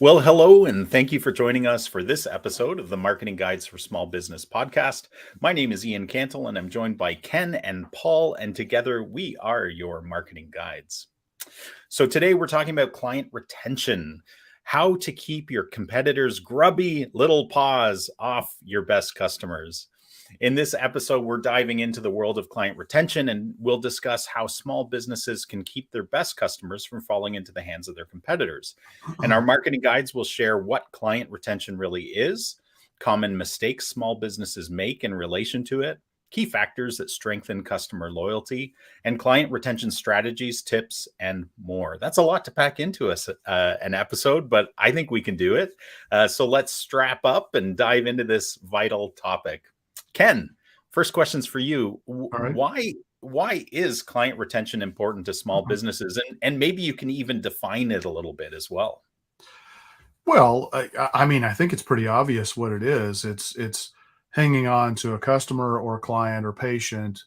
Well, hello, and thank you for joining us for this episode of the Marketing Guides for Small Business podcast. My name is Ian Cantle, and I'm joined by Ken and Paul, and together we are your marketing guides. So today we're talking about client retention, how to keep your competitors' grubby little paws off your best customers. In this episode, we're diving into the world of client retention, and we'll discuss how small businesses can keep their best customers from falling into the hands of their competitors. And our marketing guides will share what client retention really is, common mistakes small businesses make in relation to it, key factors that strengthen customer loyalty, and client retention strategies, tips, and more. That's a lot to pack into an episode, but I think we can do it. So let's strap up and dive into this vital topic. Ken, first question's for you. All right. Why is client retention important to small businesses? And maybe you can even define it a little bit as well. Well, I mean, I think it's pretty obvious what it is. It's hanging on to a customer or client or patient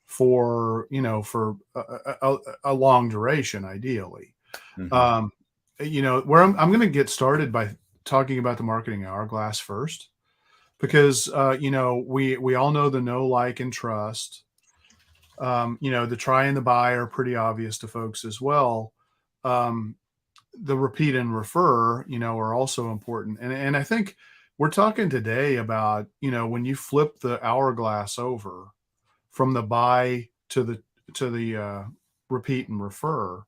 for a long duration, ideally. Mhm. Um, where I'm going to get started by talking about the marketing hourglass first, because we all know the know, like, and trust. The try and the buy are pretty obvious to folks as well. Um, the repeat and refer, are also important. And I think we're talking today about, when you flip the hourglass over from the buy to the repeat and refer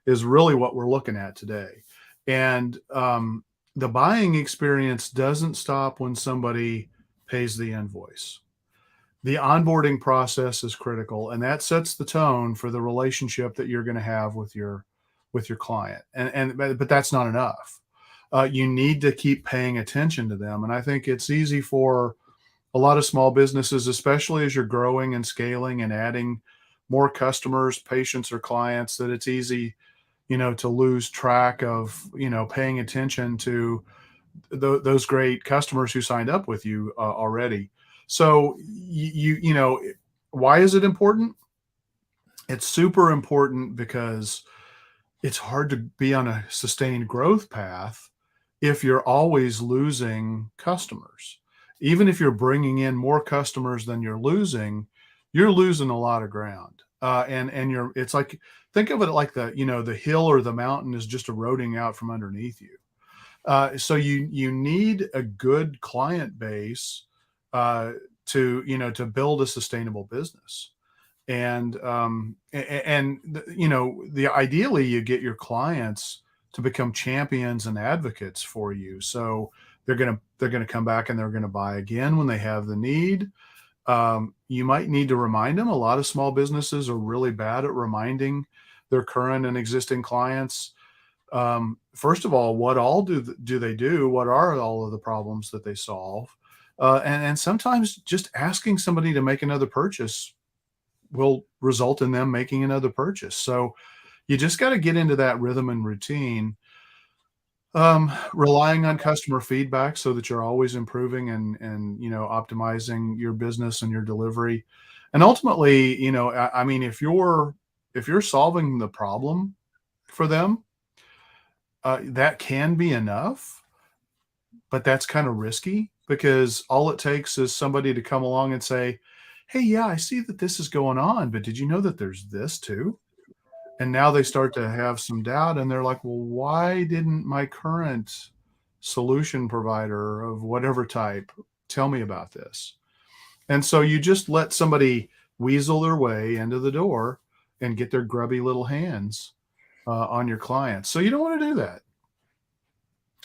is really what we're looking at today. And the buying experience doesn't stop when somebody pays the invoice. The onboarding process is critical, and that sets the tone for the relationship that you're going to have with your client. But that's not enough. You need to keep paying attention to them, and I think it's easy for a lot of small businesses, especially as you're growing and scaling and adding more customers, patients, or clients, that it's easy, to lose track of, paying attention to those great customers who signed up with you already. So why is it important? It's super important because it's hard to be on a sustained growth path if you're always losing customers. Even if you're bringing in more customers than you're losing a lot of ground. And it's like, think of it like the hill or the mountain is just eroding out from underneath you. So you need a good client base to build a sustainable business. And ideally you get your clients to become champions and advocates for you. So they're gonna come back and they're gonna buy again when they have the need. You might need to remind them. A lot of small businesses are really bad at reminding their current and existing clients. First of all, what all do they do? What are all of the problems that they solve? And sometimes just asking somebody to make another purchase will result in them making another purchase. So you just got to get into that rhythm and routine, relying on customer feedback so that you're always improving and optimizing your business and your delivery. And ultimately, I mean, if you're solving the problem for them, that can be enough, but that's kind of risky because all it takes is somebody to come along and say, "Hey, yeah, I see that this is going on, but did you know that there's this too?" And now they start to have some doubt and they're like, "Well, why didn't my current solution provider of whatever type tell me about this?" And so you just let somebody weasel their way into the door and get their grubby little hands on your clients. So you don't want to do that.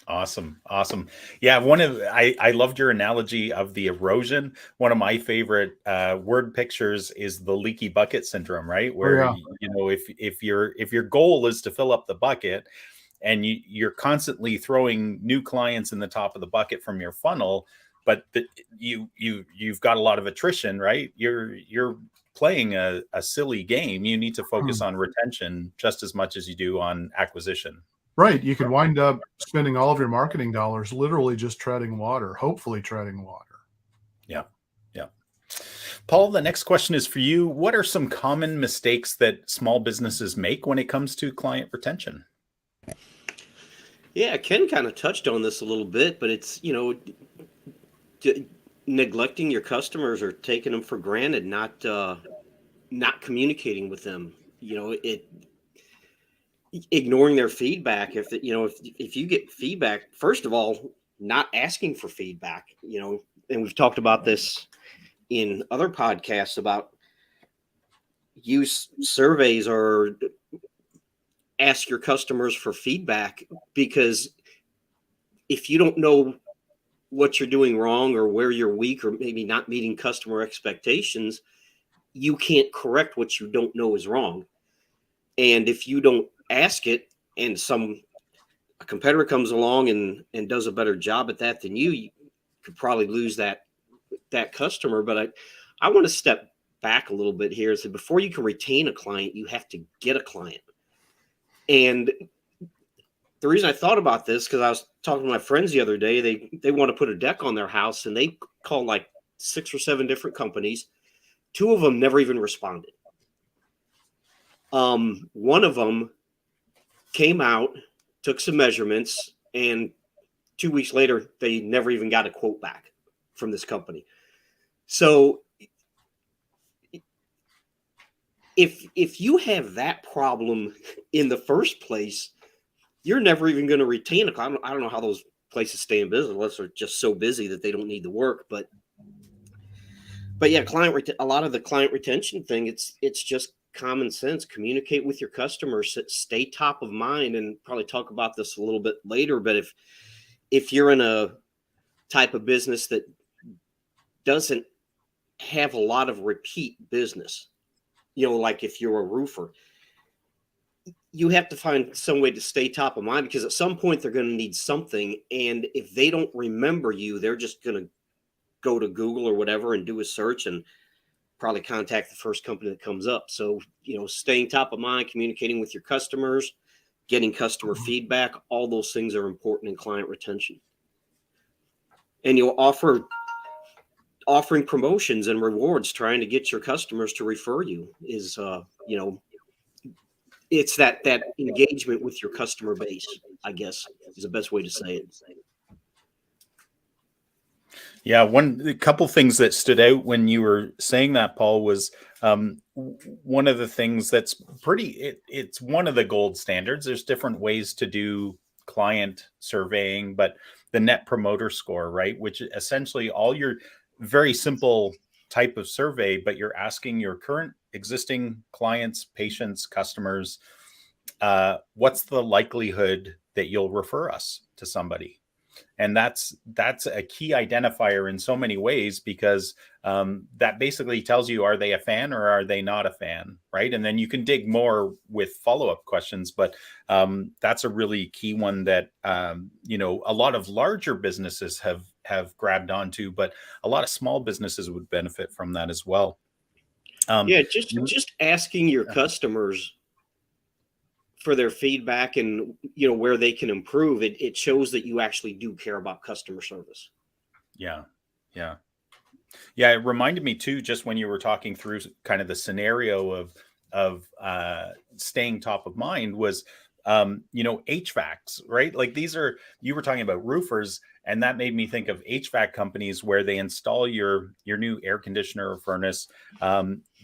Awesome. Awesome. Yeah. I loved your analogy of the erosion. One of my favorite word pictures is the leaky bucket syndrome, right? Oh Where, yeah. if your goal is to fill up the bucket and you're constantly throwing new clients in the top of the bucket from your funnel, but you've got a lot of attrition, right? You're playing a silly game. You need to focus on retention just as much as you do on acquisition. Right. You could wind up spending all of your marketing dollars literally just treading water, hopefully treading water. Yeah. Yeah. Paul, the next question is for you. What are some common mistakes that small businesses make when it comes to client retention? Yeah, Ken kind of touched on this a little bit, but it's, neglecting your customers or taking them for granted, not communicating with them. It ignoring their feedback. If you get feedback, first of all, not asking for feedback. And we've talked about this in other podcasts about use surveys or ask your customers for feedback, because if you don't know what you're doing wrong or where you're weak or maybe not meeting customer expectations, you can't correct what you don't know is wrong. And if you don't ask it and a competitor comes along and does a better job at that than you could probably lose that customer. But I want to step back a little bit here and say, before you can retain a client, you have to get a client. And the reason I thought about this, because I was talking to my friends the other day, they want to put a deck on their house, and they called like 6 or 7 different companies. 2 of them never even responded. One of them came out, took some measurements, and 2 weeks later, they never even got a quote back from this company. So if you have that problem in the first place, you're never even going to retain a client. I don't know how those places stay in business unless they're just so busy that they don't need the work. But yeah, a lot of the client retention thing, it's just common sense. Communicate with your customers, stay top of mind, and probably talk about this a little bit later. But if you're in a type of business that doesn't have a lot of repeat business, like if you're a roofer, you have to find some way to stay top of mind, because at some point they're going to need something. And if they don't remember you, they're just going to go to Google or whatever and do a search and probably contact the first company that comes up. So, staying top of mind, communicating with your customers, getting customer feedback, all those things are important in client retention. And offering promotions and rewards, trying to get your customers to refer you is, it's that engagement with your customer base, I guess, is the best way to say it. Yeah, a couple things that stood out when you were saying that, Paul, was one of the things that's it's one of the gold standards. There's different ways to do client surveying, but the net promoter score, right? Which essentially all your very simple type of survey, but you're asking your current existing clients, patients, customers, what's the likelihood that you'll refer us to somebody? And that's a key identifier in so many ways, because that basically tells you, are they a fan or are they not a fan, right? And then you can dig more with follow-up questions, but that's a really key one that a lot of larger businesses have grabbed onto, but a lot of small businesses would benefit from that as well. Yeah, just asking your customers for their feedback and where they can improve, it shows that you actually do care about customer service. Yeah it reminded me too, just when you were talking through kind of the scenario of staying top of mind, was HVACs, right? Like you were talking about roofers, and that made me think of HVAC companies where they install your new air conditioner or furnace.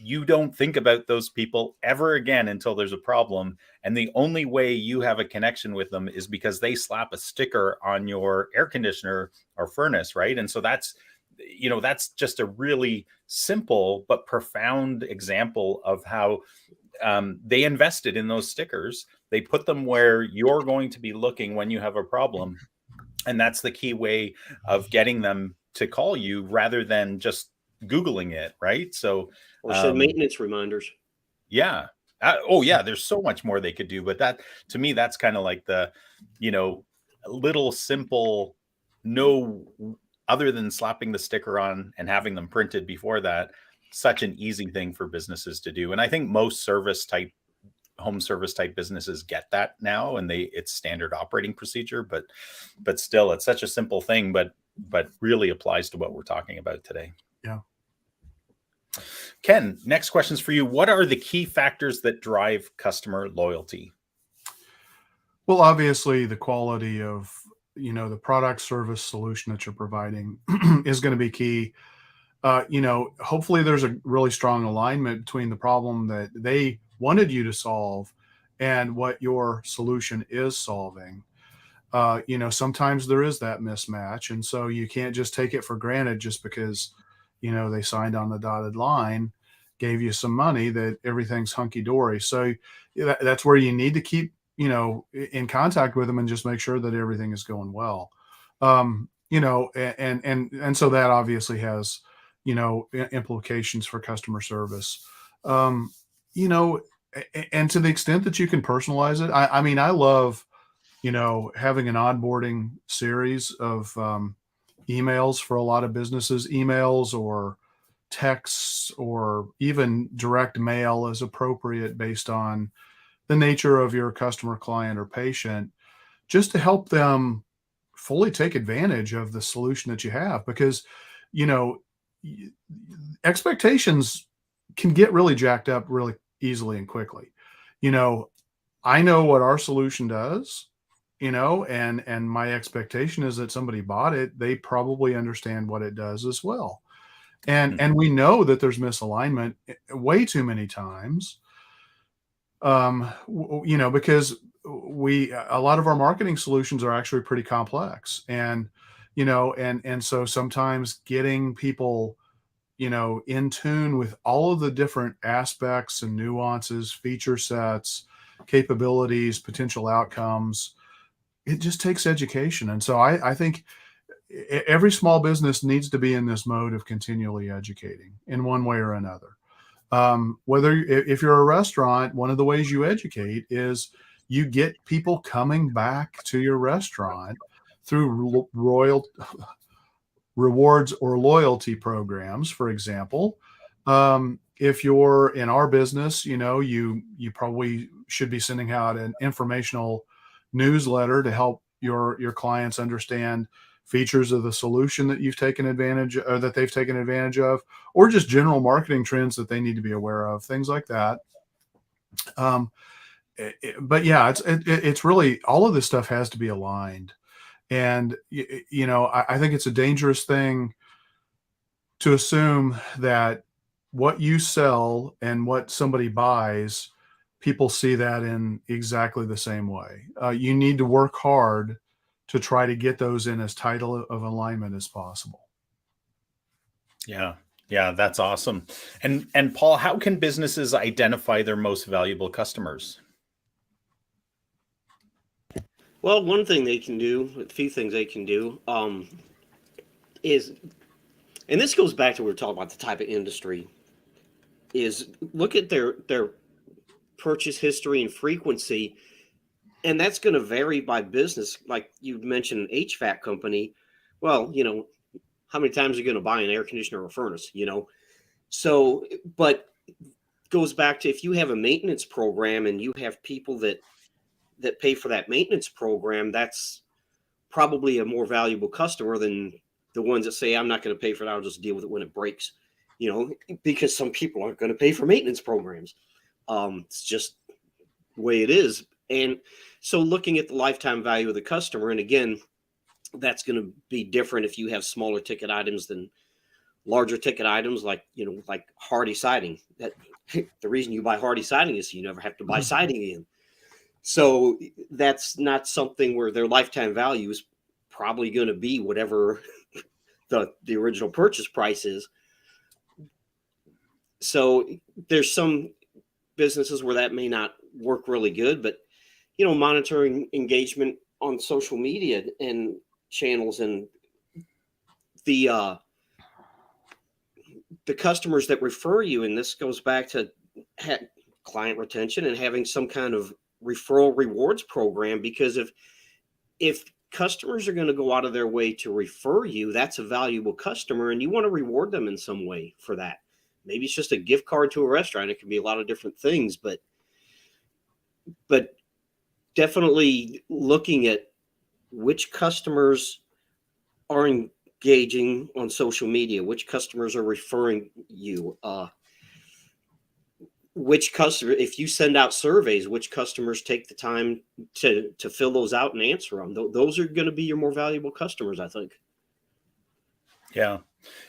You don't think about those people ever again until there's a problem. And the only way you have a connection with them is because they slap a sticker on your air conditioner or furnace, right? And so that's just a really simple but profound example of how they invested in those stickers. They put them where you're going to be looking when you have a problem. And that's the key way of getting them to call you rather than just Googling it, right? So, or send maintenance reminders. Yeah. There's so much more they could do. But that, to me, that's kind of like the, little simple, no, other than slapping the sticker on and having them printed before that, such an easy thing for businesses to do. And I think most home service type businesses get that now, and it's standard operating procedure, but still, it's such a simple thing, but really applies to what we're talking about today. Yeah. Ken, next question's for you. What are the key factors that drive customer loyalty? Well, obviously, the quality of the product, service, solution that you're providing is going to be key. Hopefully, there's a really strong alignment between the problem that they wanted you to solve and what your solution is solving. Sometimes there is that mismatch, and so you can't just take it for granted just because they signed on the dotted line, gave you some money, that everything's hunky dory. So that's where you need to keep in contact with them and just make sure that everything is going well. And so that obviously has implications for customer service. um and to the extent that you can personalize it, I mean, I love having an onboarding series of emails for a lot of businesses, emails or texts or even direct mail as appropriate based on the nature of your customer, client, or patient, just to help them fully take advantage of the solution that you have. Because, you know, y- expectations can get really jacked up really easily and quickly. You know, I know what our solution does, and my expectation is that somebody bought it, they probably understand what it does as well. And we know that there's misalignment way too many times, because we a lot of our marketing solutions are actually pretty complex. And so sometimes getting people in tune with all of the different aspects and nuances, feature sets, capabilities, potential outcomes, it just takes education. And so I think every small business needs to be in this mode of continually educating in one way or another. Whether if you're a restaurant, one of the ways you educate is you get people coming back to your restaurant through royal rewards or loyalty programs, for example. If you're in our business, you probably should be sending out an informational newsletter to help your clients understand features of the solution that you've taken advantage or that they've taken advantage of, or just general marketing trends that they need to be aware of, things like that. Um, but yeah, it's really, all of this stuff has to be aligned. And I think it's a dangerous thing to assume that what you sell and what somebody buys, people see that in exactly the same way. You need to work hard to try to get those in as tight of alignment as possible. Yeah. Yeah, that's awesome. And Paul, how can businesses identify their most valuable customers? Well, one thing they can do, a few things they can do, is, and this goes back to what we were talking about the type of industry, is look at their purchase history and frequency, and that's going to vary by business. Like you mentioned, an HVAC company. Well, how many times are you going to buy an air conditioner or furnace? So, but goes back to, if you have a maintenance program and you have people that pay for that maintenance program, that's probably a more valuable customer than the ones that say, I'm not going to pay for it, I'll just deal with it when it breaks. Because some people aren't going to pay for maintenance programs. It's just the way it is. And so looking at the lifetime value of the customer, and again, that's going to be different if you have smaller ticket items than larger ticket items, like like Hardy siding. That the reason you buy Hardy siding is so you never have to buy siding again. So that's not something where their lifetime value is probably going to be whatever the original purchase price is. So there's some businesses where that may not work really good, but monitoring engagement on social media and channels, and the customers that refer you, and this goes back to client retention and having some kind of referral rewards program, because if customers are going to go out of their way to refer you, that's a valuable customer, and you want to reward them in some way for that. Maybe it's just a gift card to a restaurant. It can be a lot of different things, but definitely looking at which customers are engaging on social media, which customers are referring you. which customer, if you send out surveys, which customers take the time to fill those out and answer them? Those are going to be your more valuable customers, I think. Yeah.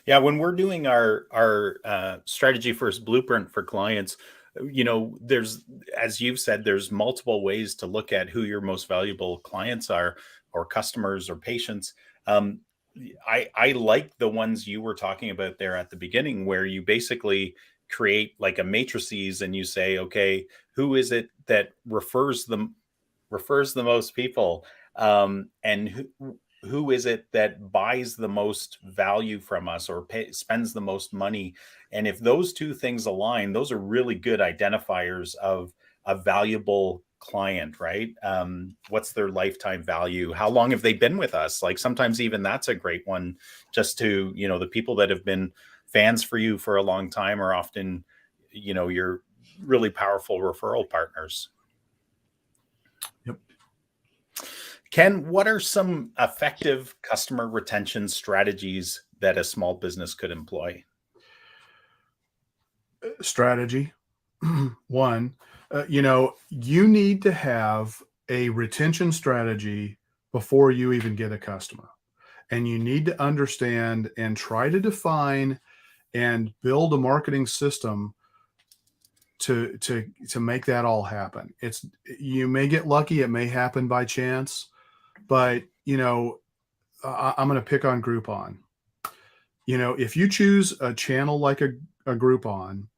Yeah. When we're doing our strategy first blueprint for clients, there's, as you've said, there's multiple ways to look at who your most valuable clients are, or customers, or patients. Um, I like the ones you were talking about there at the beginning, where you basically create like a matrices and you say, okay, who is it that refers the most people, and who is it that buys the most value from us, or spends the most money. And if those two things align, those are really good identifiers of a valuable client, right? What's their lifetime value? How long have they been with us? Like sometimes even that's a great one, just to, the people that have been fans for you for a long time are often, your really powerful referral partners. Yep. Ken, what are some effective customer retention strategies that a small business could employ? Strategy. One, you need to have a retention strategy before you even get a customer. And you need to understand and try to define and build a marketing system to make that all happen. You may get lucky, it may happen by chance, but I'm going to pick on Groupon. If you choose a channel like a Groupon,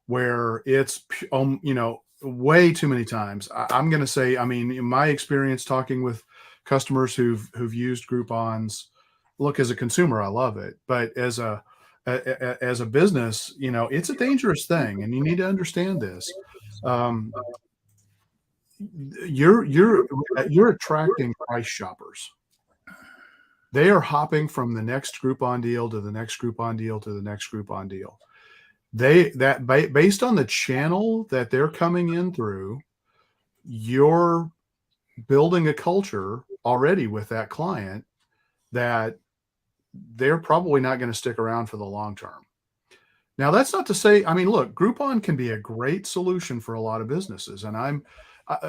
where it's way too many times, I'm going to say, I mean, in my experience talking with customers who've used Groupons, look, as a consumer, I love it, but as a business, it's a dangerous thing, and you need to understand this. Um, you're attracting price shoppers. They are hopping from the next Groupon deal to the next Groupon deal to the next Groupon deal. Based on the channel that they're coming in through, you're building a culture already with that client that they're probably not going to stick around for the long term. Now, that's not to say, I mean, look, Groupon can be a great solution for a lot of businesses,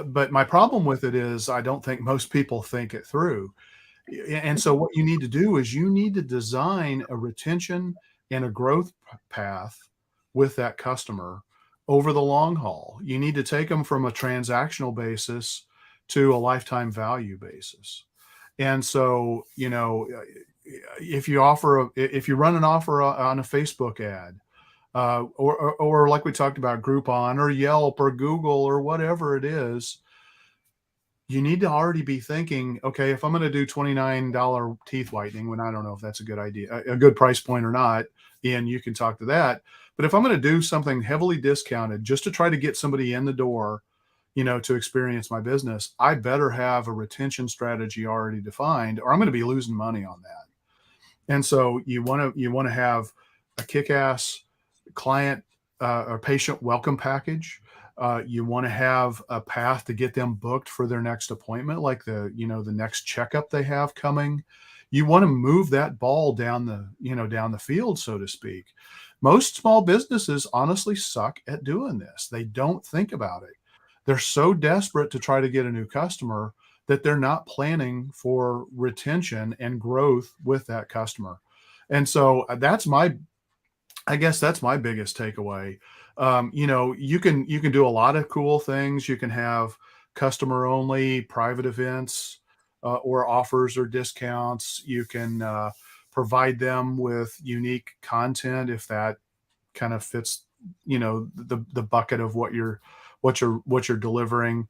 but my problem with it is I don't think most people think it through. And so what you need to do is you need to design a retention and a growth path with that customer over the long haul. You need to take them from a transactional basis to a lifetime value basis. And so, if you run an offer on a Facebook ad, or like we talked about, Groupon or Yelp or Google or whatever it is, you need to already be thinking, okay, if I'm going to do $29 teeth whitening, when I don't know if that's a good idea, a good price point or not, Ian, you can talk to that. But if I'm going to do something heavily discounted just to try to get somebody in the door, to experience my business, I better have a retention strategy already defined, or I'm going to be losing money on that. And so you want to have a kick-ass client or patient welcome package. You want to have a path to get them booked for their next appointment, like the next checkup they have coming. You want to move that ball down the field, so to speak. Most small businesses honestly suck at doing this. They don't think about it. They're so desperate to try to get a new customer that they're not planning for retention and growth with that customer. And so I guess that's my biggest takeaway. You can do a lot of cool things. You can have customer only private events, or offers or discounts. You can provide them with unique content if that kind of fits, the bucket of what you're delivering.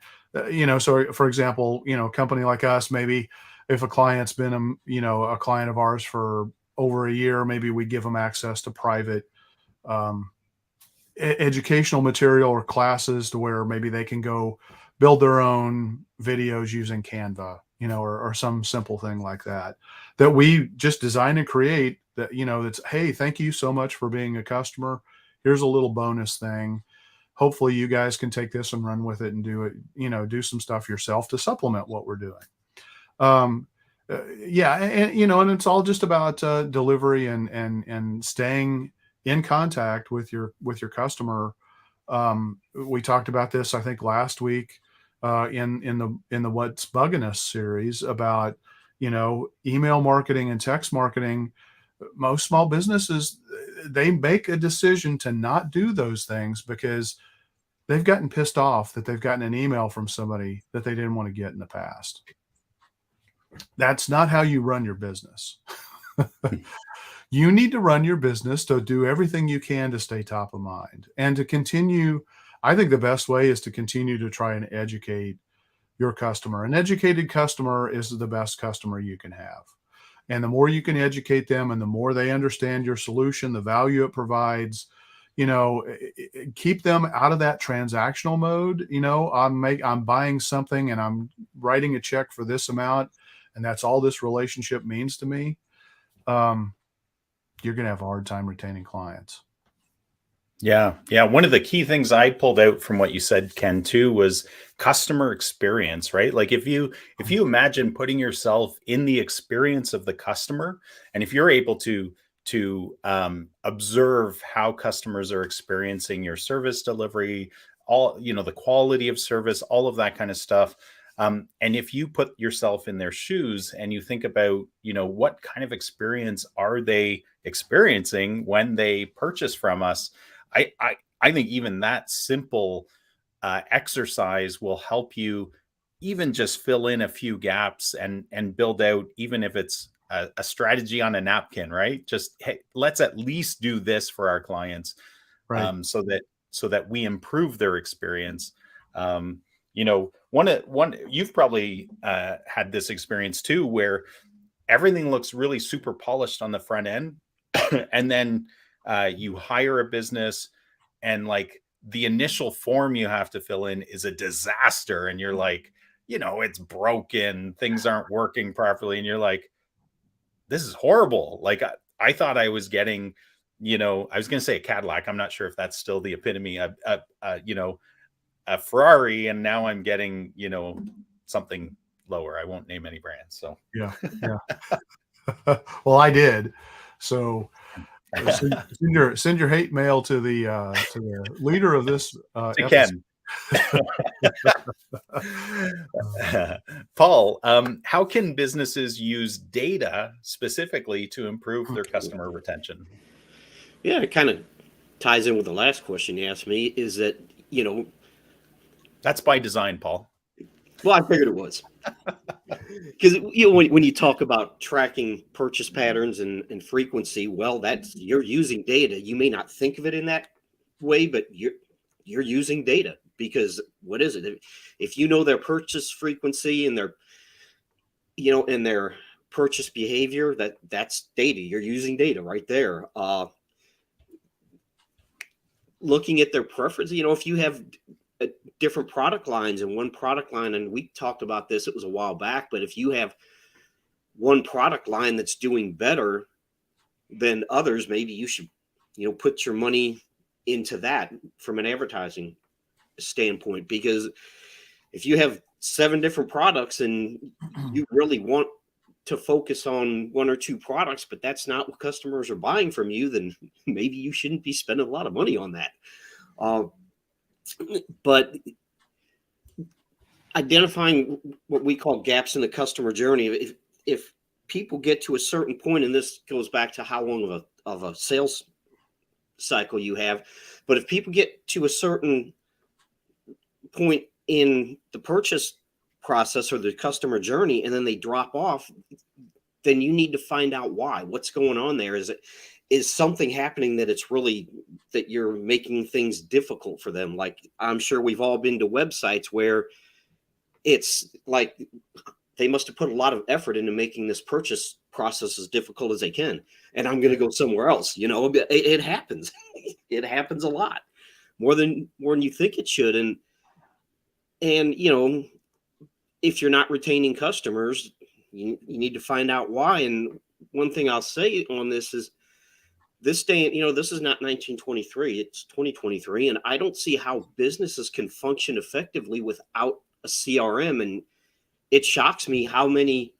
So for example, a company like us, maybe if a client's been a client of ours for over a year, maybe we give them access to private educational material or classes to where maybe they can go build their own videos using Canva, or some simple thing like that we just design and create, that, that's, hey, thank you so much for being a customer. Here's a little bonus thing. Hopefully you guys can take this and run with it and do it, do some stuff yourself to supplement what we're doing. Yeah. And it's all just about delivery and staying in contact with your customer We talked about this, I think, last week in the What's Bugging Us series about, email marketing and text marketing. Most small businesses, they make a decision to not do those things because they've gotten pissed off that they've gotten an email from somebody that they didn't want to get in the past. That's not how you run your business. You need to run your business to do everything you can to stay top of mind and to continue. I think the best way is to continue to try and educate your customer. An educated customer is the best customer you can have. And the more you can educate them and the more they understand your solution, the value it provides, keep them out of that transactional mode. I'm buying something and I'm writing a check for this amount, and that's all this relationship means to me. You're going to have a hard time retaining clients. Yeah. Yeah. One of the key things I pulled out from what you said, Ken, too, was customer experience, right? Like if you imagine putting yourself in the experience of the customer, and if you're able to observe how customers are experiencing your service delivery, all, the quality of service, all of that kind of stuff. And if you put yourself in their shoes and you think about, what kind of experience are they experiencing when they purchase from us, I think even that simple exercise will help you even just fill in a few gaps and build out, even if it's a strategy on a napkin, right? Just, hey, let's at least do this for our clients, Right. so that we improve their experience. One you've probably had this experience too, where everything looks really super polished on the front end, and then you hire a business, and like the initial form you have to fill in is a disaster, and you're like, it's broken, things aren't working properly, and you're like, this is horrible. Like I thought I was getting, I was going to say a Cadillac. I'm not sure if that's still the epitome of, a Ferrari, and now I'm getting, something lower. I won't name any brands. So Yeah. Well, I did. So send your hate mail to the leader of this to episode. Ken. Paul, how can businesses use data specifically to improve their customer retention? Yeah, it kind of ties in with the last question you asked me, is that, That's by design, Paul. well, I figured it was. Because when you talk about tracking purchase patterns and frequency, well, you're using data. You may not think of it in that way, but you're using data, because what is it? If you know their purchase frequency and their purchase behavior, that's data. You're using data right there. Looking at their preference, if you have different product lines in one product line, and we talked about this, it was a while back, but if you have one product line that's doing better than others, maybe you should, put your money into that from an advertising standpoint. Because if you have 7 different products and you really want to focus on 1 or 2 products, but that's not what customers are buying from you, then maybe you shouldn't be spending a lot of money on that. But identifying what we call gaps in the customer journey, if people get to a certain point, and this goes back to how long of a sales cycle you have, but if people get to a certain point in the purchase process or the customer journey and then they drop off, then you need to find out why. What's going on there? Is something happening that you're making things difficult for them? Like, I'm sure we've all been to websites where it's like they must have put a lot of effort into making this purchase process as difficult as they can, and I'm going to go somewhere else. It happens. It happens a lot, more than you think it should. And if you're not retaining customers, you need to find out why. And one thing I'll say on this is, this day, this is not 1923, it's 2023. And I don't see how businesses can function effectively without a CRM. And it shocks me how many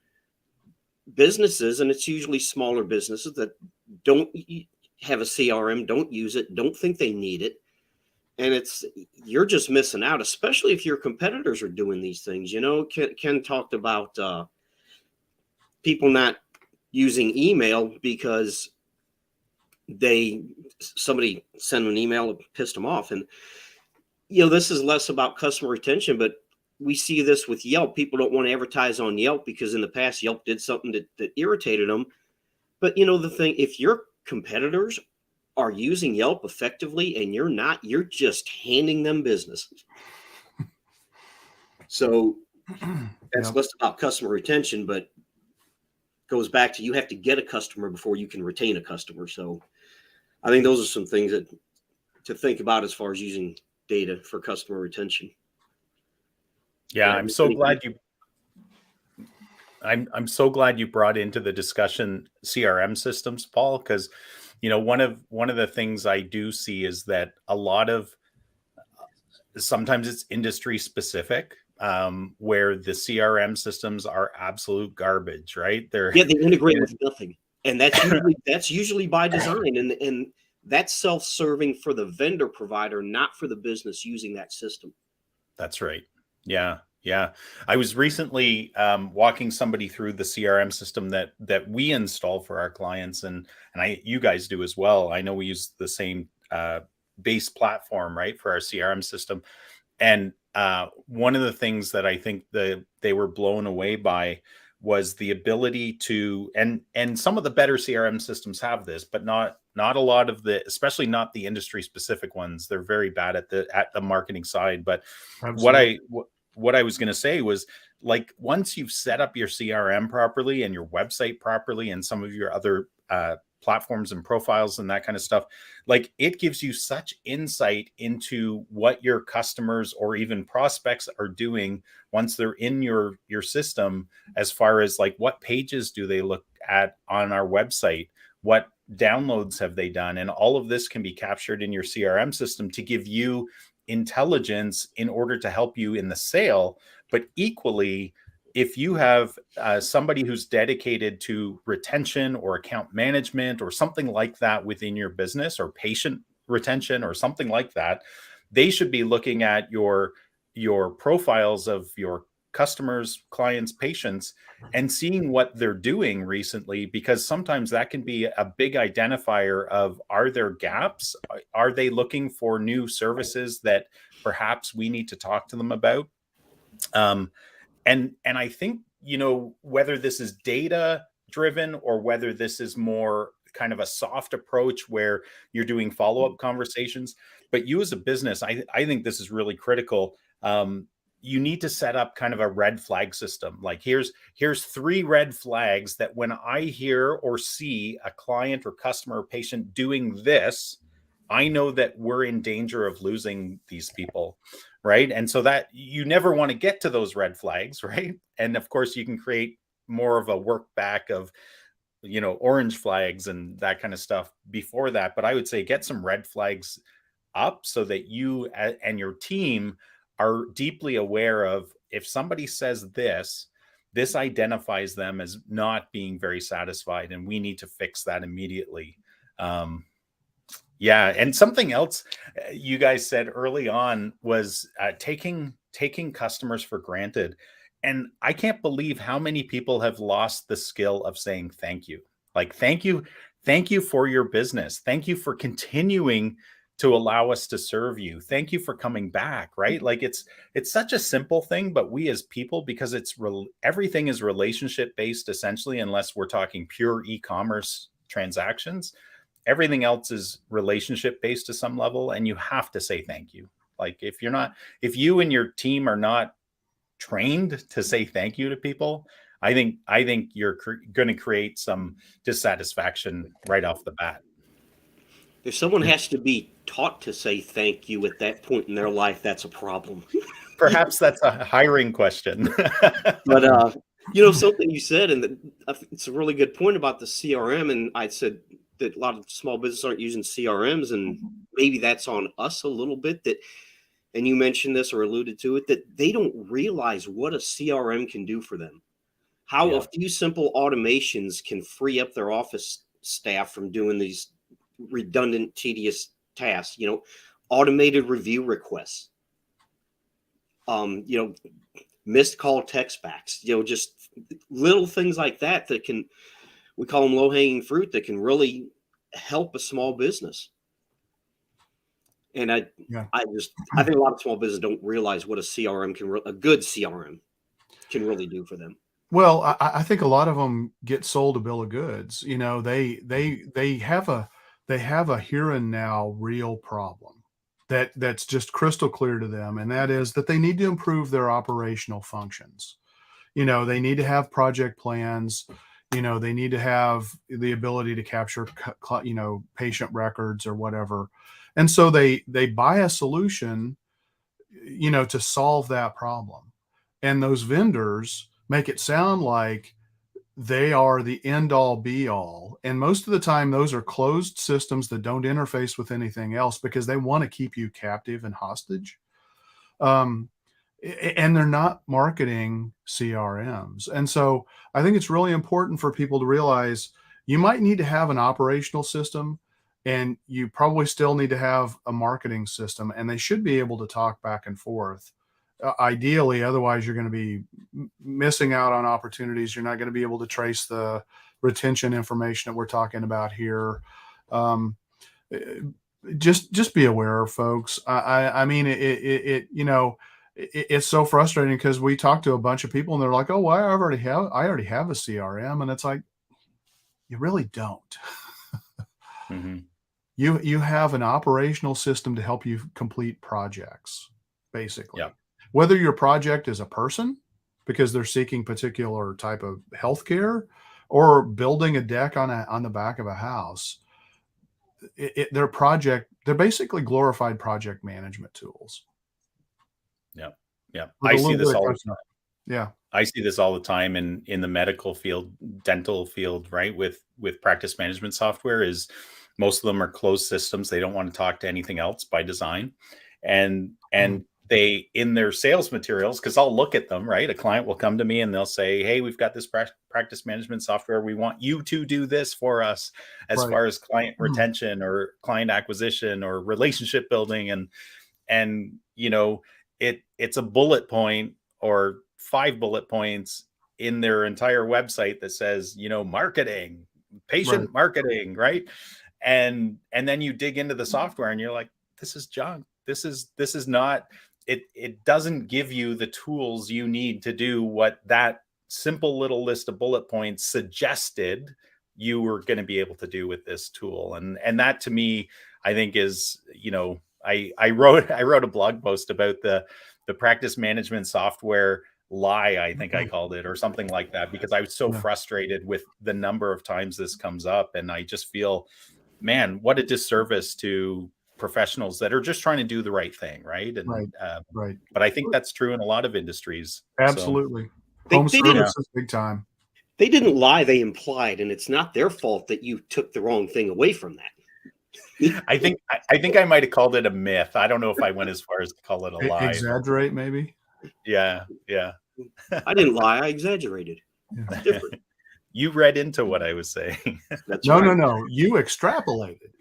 businesses, and it's usually smaller businesses, that don't have a CRM, don't use it, don't think they need it. And you're just missing out, especially if your competitors are doing these things. Ken talked about people not using email because somebody sent an email and pissed them off. And this is less about customer retention, but we see this with Yelp. People don't want to advertise on Yelp because in the past Yelp did something that irritated them. But the thing, if your competitors are using Yelp effectively and you're not, you're just handing them business. So that's less about customer retention, but goes back to you have to get a customer before you can retain a customer. So I think those are some things to think about as far as using data for customer retention. Yeah, I'm so glad you brought into the discussion CRM systems, Paul, because one of the things I do see is that a lot of sometimes it's industry specific, where the CRM systems are absolute garbage, right? They integrate with nothing, and that's usually by design, and that's self-serving for the vendor provider, not for the business using that system. That's right. Yeah. I was recently walking somebody through the CRM system that we install for our clients, and you guys do as well. I know we use the same base platform, right, for our CRM system. And one of the things that I think they were blown away by was the ability to, and some of the better CRM systems have this, but not a lot of especially not the industry specific ones. They're very bad at the marketing side. But absolutely. What I was going to say was, like, once you've set up your CRM properly and your website properly and some of your other platforms and profiles and that kind of stuff, like, it gives you such insight into what your customers or even prospects are doing once they're in your system, as far as like what pages do they look at on our website, what downloads have they done, and all of this can be captured in your CRM system to give you intelligence in order to help you in the sale. But equally, if you have somebody who's dedicated to retention or account management or something like that within your business, or patient retention or something like that, they should be looking at your profiles of your customers, clients, patients, and seeing what they're doing recently, because sometimes that can be a big identifier of, are there gaps? Are they looking for new services that perhaps we need to talk to them about? And I think, whether this is data driven or whether this is more kind of a soft approach where you're doing follow-up conversations, but you as a business, I think this is really critical. You need to set up kind of a red flag system. Like, here's 3 red flags that when I hear or see a client or customer or patient doing this, I know that we're in danger of losing these people, right? And so that you never want to get to those red flags, right? And of course, you can create more of a work back of, orange flags and that kind of stuff before that. But I would say get some red flags up so that you and your team are deeply aware of, if somebody says this identifies them as not being very satisfied, and we need to fix that immediately. Yeah. And something else you guys said early on was taking customers for granted. And I can't believe how many people have lost the skill of saying thank you. Like, thank you for your business. Thank you for continuing to allow us to serve you. Thank you for coming back, right? Like, it's such a simple thing, but we as people, because everything is relationship based essentially, unless we're talking pure e-commerce transactions. Everything else is relationship based to some level, and you have to say thank you. Like, if you and your team are not trained to say thank you to people, I think you're going to create some dissatisfaction right off the bat. If someone has to be taught to say thank you at that point in their life, that's a problem. Perhaps that's a hiring question. But something you said, and it's a really good point about the CRM. And I said that a lot of small businesses aren't using CRMs, and maybe that's on us a little bit. And you mentioned this or alluded to it, that they don't realize what a CRM can do for them. How a few simple automations can free up their office staff from doing these redundant, tedious tasks. automated review requests, missed call text backs, just little things like that we call them low-hanging fruit that can really help a small business. And I think a lot of small businesses don't realize what a good CRM can really do for them. Well, I think a lot of them get sold a bill of goods. They have a here and now real problem that's just crystal clear to them, and that is that they need to improve their operational functions. They need to have project plans. They need to have the ability to capture patient records or whatever, and so they buy a solution to solve that problem. And those vendors make it sound like they are the end all be all. And most of the time, those are closed systems that don't interface with anything else because they want to keep you captive and hostage. And they're not marketing CRMs. And so I think it's really important for people to realize you might need to have an operational system, and you probably still need to have a marketing system, and they should be able to talk back and forth. Ideally, otherwise you're going to be missing out on opportunities. You're not going to be able to trace the retention information that we're talking about here. Just be aware, folks. I mean, it's so frustrating because we talk to a bunch of people and they're like, "Oh, well, I already have a CRM," and it's like, you really don't. Mm-hmm. You have an operational system to help you complete projects, basically. Yeah. Whether your project is a person because they're seeking particular type of healthcare, or building a deck on the back of a house, they're basically glorified project management tools. Yeah. With I a see little this bit of all the custom- time. Yeah. I see this all the time in the medical field, dental field, right? With practice management software, is most of them are closed systems. They don't want to talk to anything else by design. And they, in their sales materials, because I'll look at them, right? A client will come to me and they'll say, "Hey, we've got this practice management software. We want you to do this for us as Right. far as client retention or client acquisition or relationship building." And it's a bullet point or 5 bullet points in their entire website that says, marketing, patient marketing, right? And then you dig into the software and you're like, this is junk. This is not it. It doesn't give you the tools you need to do what that simple little list of bullet points suggested you were going to be able to do with this tool. And that, to me, I think is, I wrote a blog post about the practice management software lie, I think I called it, or something like that, because I was so frustrated with the number of times this comes up. And I just feel, man, what a disservice to professionals that are just trying to do the right thing, right? And right. But I think that's true in a lot of industries. Absolutely. They Home didn't- services, big time. They didn't lie, they implied, and it's not their fault that you took the wrong thing away from that. I think I might have called it a myth. I don't know if I went as far as to call it a lie. Exaggerate, maybe. Yeah. I didn't lie, I exaggerated. Yeah. It's different. You read into what I was saying. That's No, right. no. You extrapolated.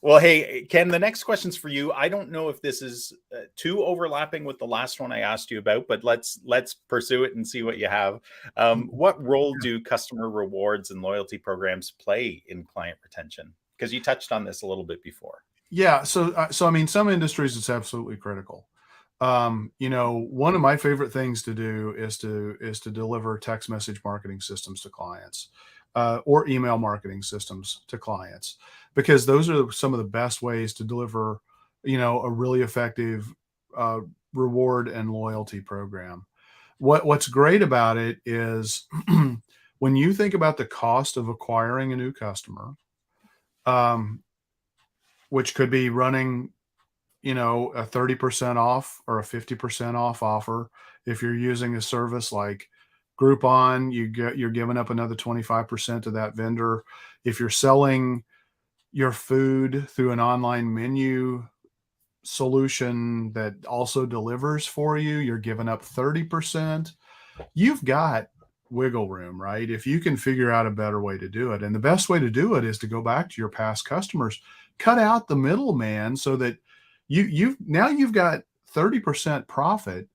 Well, hey, Ken, the next question's for you. I don't know if this is too overlapping with the last one I asked you about, but let's pursue it and see what you have. What role do customer rewards and loyalty programs play in client retention? Because you touched on this a little bit before. Yeah. So I mean, some industries it's absolutely critical. One of my favorite things to do is to deliver text message marketing systems to clients, or email marketing systems to clients, because those are some of the best ways to deliver, a really effective reward and loyalty program. What's great about it is when you think about the cost of acquiring a new customer, which could be running, a 30% off or a 50% off offer. If you're using a service like Groupon, you're giving up another 25% to that vendor. If you're selling your food through an online menu solution that also delivers for you, you're giving up 30%. You've got wiggle room, right? If you can figure out a better way to do it, and the best way to do it is to go back to your past customers, cut out the middleman so that you've got 30% profit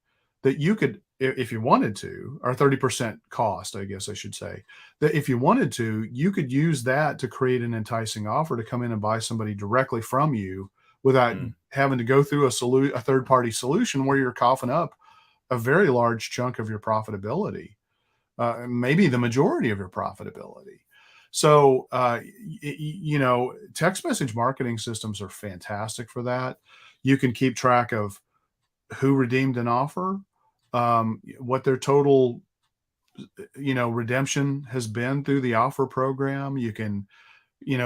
that you could, if you wanted to, or 30% cost, I guess I should say, that if you wanted to, you could use that to create an enticing offer to come in and buy somebody directly from you without having to go through a third-party solution where you're coughing up a very large chunk of your profitability, maybe the majority of your profitability. So, text message marketing systems are fantastic for that. You can keep track of who redeemed an offer, what their total, redemption has been through the offer program. You can,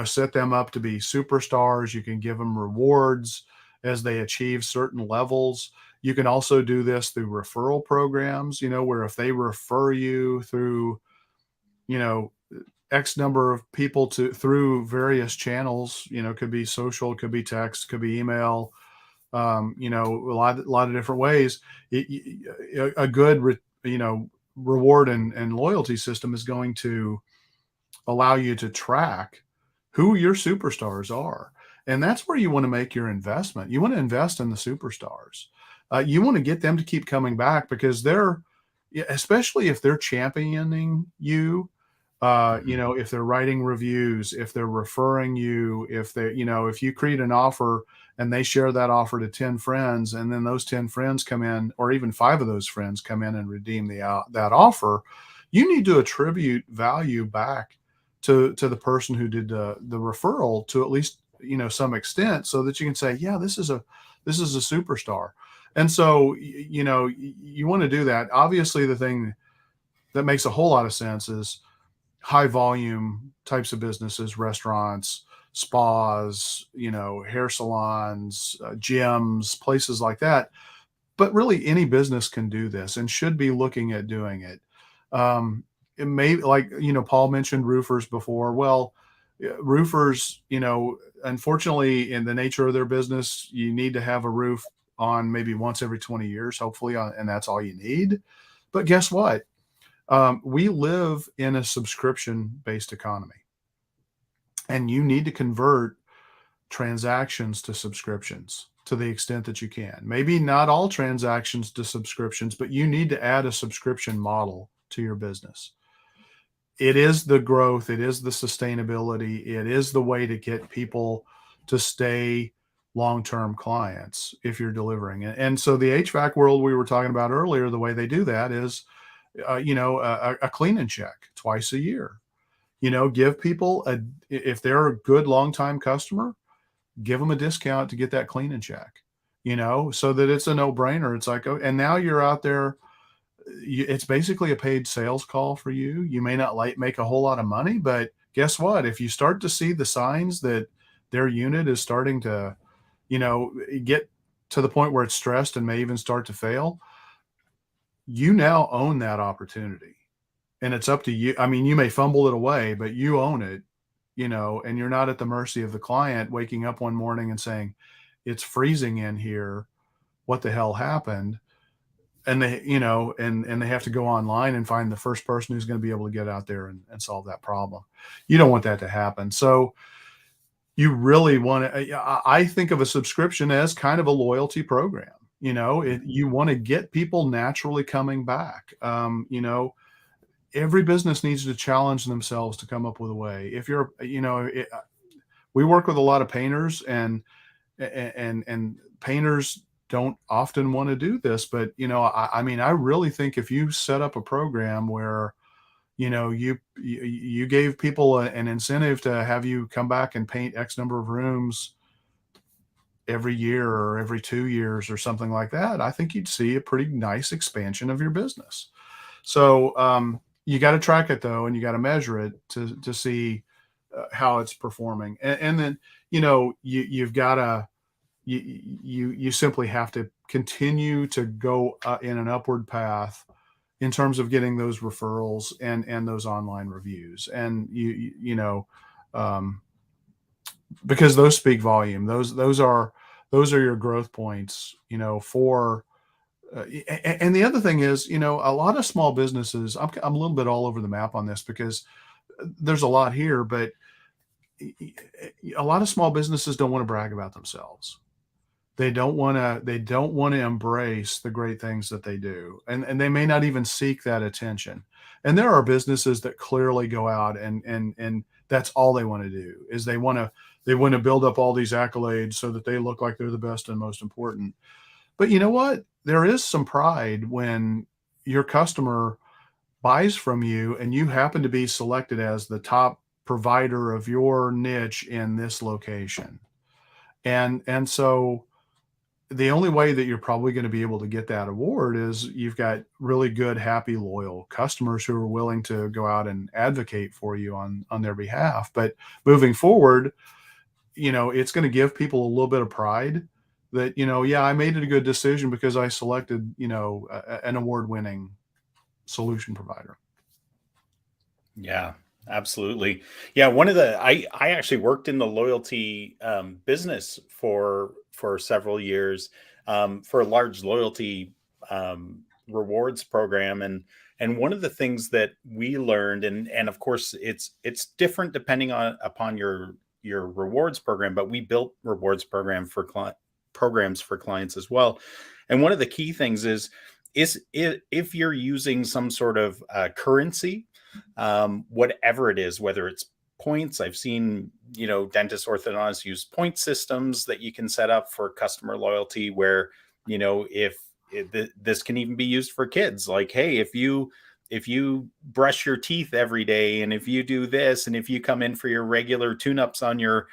set them up to be superstars. You can give them rewards as they achieve certain levels. You can also do this through referral programs, where if they refer you through, X number of people through various channels, could be social, could be text, could be email, a lot of different ways. A good, reward and loyalty system is going to allow you to track who your superstars are. And that's where you want to make your investment. You want to invest in the superstars. You want to get them to keep coming back because especially if they're championing you, if they're writing reviews, if they're referring you, if you create an offer and they share that offer to 10 friends, and then those 10 friends come in, or even 5 of those friends come in and redeem that offer, you need to attribute value back to the person who did the referral to at least, some extent, so that you can say, yeah, this is a superstar. And so, you want to do that. Obviously, the thing that makes a whole lot of sense is high volume types of businesses, restaurants, spas, hair salons, gyms, places like that. But really any business can do this and should be looking at doing it. It may, like, Paul mentioned roofers before. Well, roofers, unfortunately, in the nature of their business, you need to have a roof on maybe once every 20 years, hopefully, and that's all you need. But guess what? We live in a subscription-based economy, and you need to convert transactions to subscriptions to the extent that you can. Maybe not all transactions to subscriptions, but you need to add a subscription model to your business. It is the growth, it is the sustainability, it is the way to get people to stay long-term clients if you're delivering it. And so the HVAC world we were talking about earlier, the way they do that is a clean and check twice a year. Give people if they're a good long-time customer, give them a discount to get that clean and check, so that it's a no-brainer. It's like, oh, and now you're out there. It's basically a paid sales call for you. You may not make a whole lot of money, but guess what? If you start to see the signs that their unit is starting to, get to the point where it's stressed and may even start to fail, you now own that opportunity, and it's up to you. I mean, you may fumble it away, but you own it, and you're not at the mercy of the client waking up one morning and saying, it's freezing in here. What the hell happened? And they, and they have to go online and find the first person who's going to be able to get out there and solve that problem. You don't want that to happen. So you really want to, I think of a subscription as kind of a loyalty program. You want to get people naturally coming back. Every business needs to challenge themselves to come up with a way. If you're, we work with a lot of painters, and painters don't often want to do this, but I mean, I really think if you set up a program where, you gave people an incentive to have you come back and paint X number of rooms every year or every 2 years or something like that, I think you'd see a pretty nice expansion of your business. So you got to track it though, and you got to measure it to see how it's performing. And then, you've got to, you simply have to continue to go in an upward path in terms of getting those referrals and those online reviews. And because those speak volume, those are your growth points, for And the other thing is, a lot of small businesses, I'm a little bit all over the map on this because there's a lot here, but a lot of small businesses don't want to brag about themselves. They don't want to embrace the great things that they do. And they may not even seek that attention. And there are businesses that clearly go out and that's all they want to do is they want to build up all these accolades so that they look like they're the best and most important. But you know what? There is some pride when your customer buys from you and you happen to be selected as the top provider of your niche in this location. And so the only way that you're probably going to be able to get that award is you've got really good, happy, loyal customers who are willing to go out and advocate for you on their behalf. But moving forward, it's going to give people a little bit of pride that, yeah, I made it a good decision because I selected, an award-winning solution provider. Yeah, absolutely. Yeah, one of the I actually worked in the loyalty business for several years for a large loyalty rewards program, and one of the things that we learned, and of course it's different depending on upon your rewards program, but we built rewards programs for clients as well. And one of the key things is if you're using some sort of currency, whatever it is, whether it's points. I've seen, dentists, orthodontists use point systems that you can set up for customer loyalty where, if this can even be used for kids, like, hey, if you brush your teeth every day, and if you do this, and if you come in for your regular tune-ups on your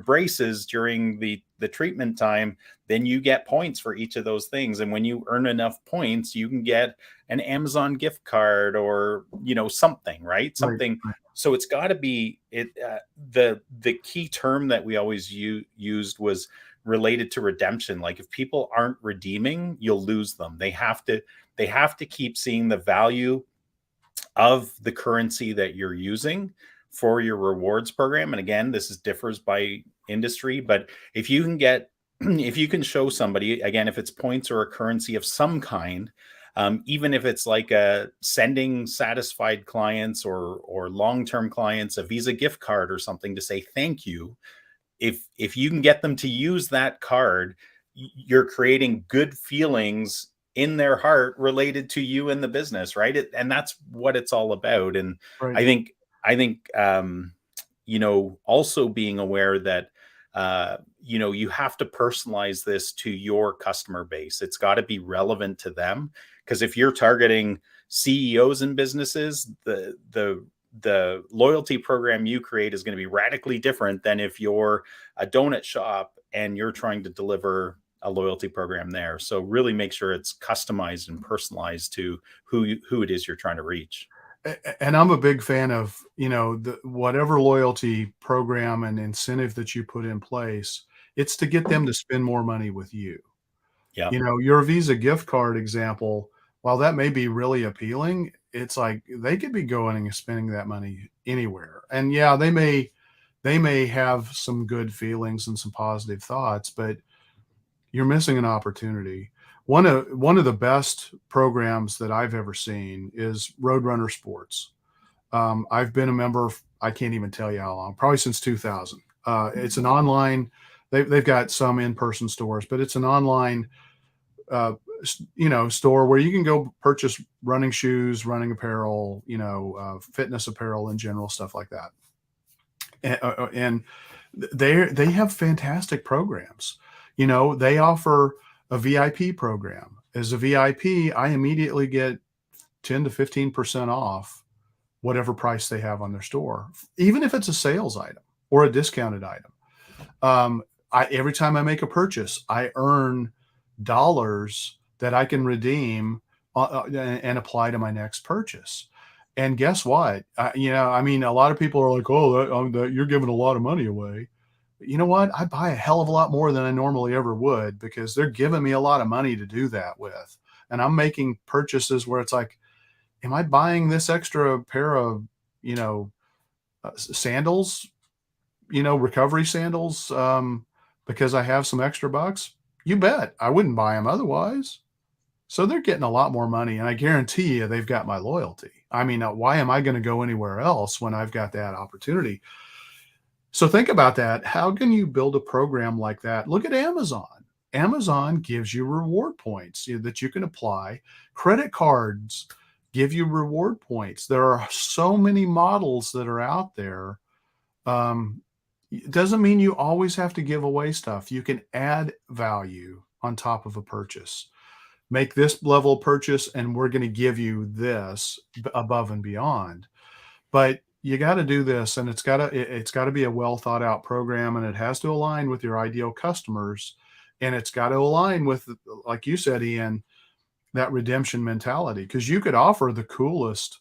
braces during the treatment time, then you get points for each of those things. And when you earn enough points, you can get an Amazon gift card or, something, right? Right. Something. Right. So it's got to be it. The key term that we always used was related to redemption. Like if people aren't redeeming, you'll lose them. They have to keep seeing the value of the currency that you're using for your rewards program. And again, differs by industry, but if you can if you can show somebody, again, if it's points or a currency of some kind, even if it's like sending satisfied clients or long-term clients a Visa gift card or something to say thank you, if you can get them to use that card, you're creating good feelings in their heart related to you and the business, right? And that's what it's all about. And Right. I think also being aware that you have to personalize this to your customer base. It's got to be relevant to them, because if you're targeting CEOs and businesses, the loyalty program you create is going to be radically different than if you're a donut shop and you're trying to deliver a loyalty program there. So really make sure it's customized and personalized to who it is you're trying to reach. And I'm a big fan of, whatever loyalty program and incentive that you put in place, it's to get them to spend more money with you. Yeah. Your Visa gift card example, while that may be really appealing, it's like they could be going and spending that money anywhere. And yeah, they may have some good feelings and some positive thoughts, but you're missing an opportunity. One of the best programs that I've ever seen is Roadrunner Sports. I've been a member, I can't even tell you how long, probably since 2000. It's an online, they've got some in-person stores, but it's an online, store where you can go purchase running shoes, running apparel, fitness apparel in general, stuff like that. And they have fantastic programs. They offer a VIP program. As a VIP, I immediately get 10 to 15% off whatever price they have on their store, even if it's a sales item or a discounted item. Every time I make a purchase, I earn dollars that I can redeem and apply to my next purchase. And guess what? A lot of people are like, "Oh, you're giving a lot of money away." But you know what? I buy a hell of a lot more than I normally ever would because they're giving me a lot of money to do that with. And I'm making purchases where it's like, am I buying this extra pair of, sandals, recovery sandals, because I have some extra bucks? You bet. I wouldn't buy them otherwise. So they're getting a lot more money, and I guarantee you they've got my loyalty. I mean, why am I going to go anywhere else when I've got that opportunity? So think about that. How can you build a program like that? Look at Amazon. Amazon gives you reward points that you can apply. Credit cards give you reward points. There are so many models that are out there. It doesn't mean you always have to give away stuff. You can add value on top of a purchase. Make this level purchase, and we're going to give you this above and beyond. But you got to do this, and it's got to be a well thought out program, and it has to align with your ideal customers, and it's got to align with, like you said, Ian, that redemption mentality. Because you could offer the coolest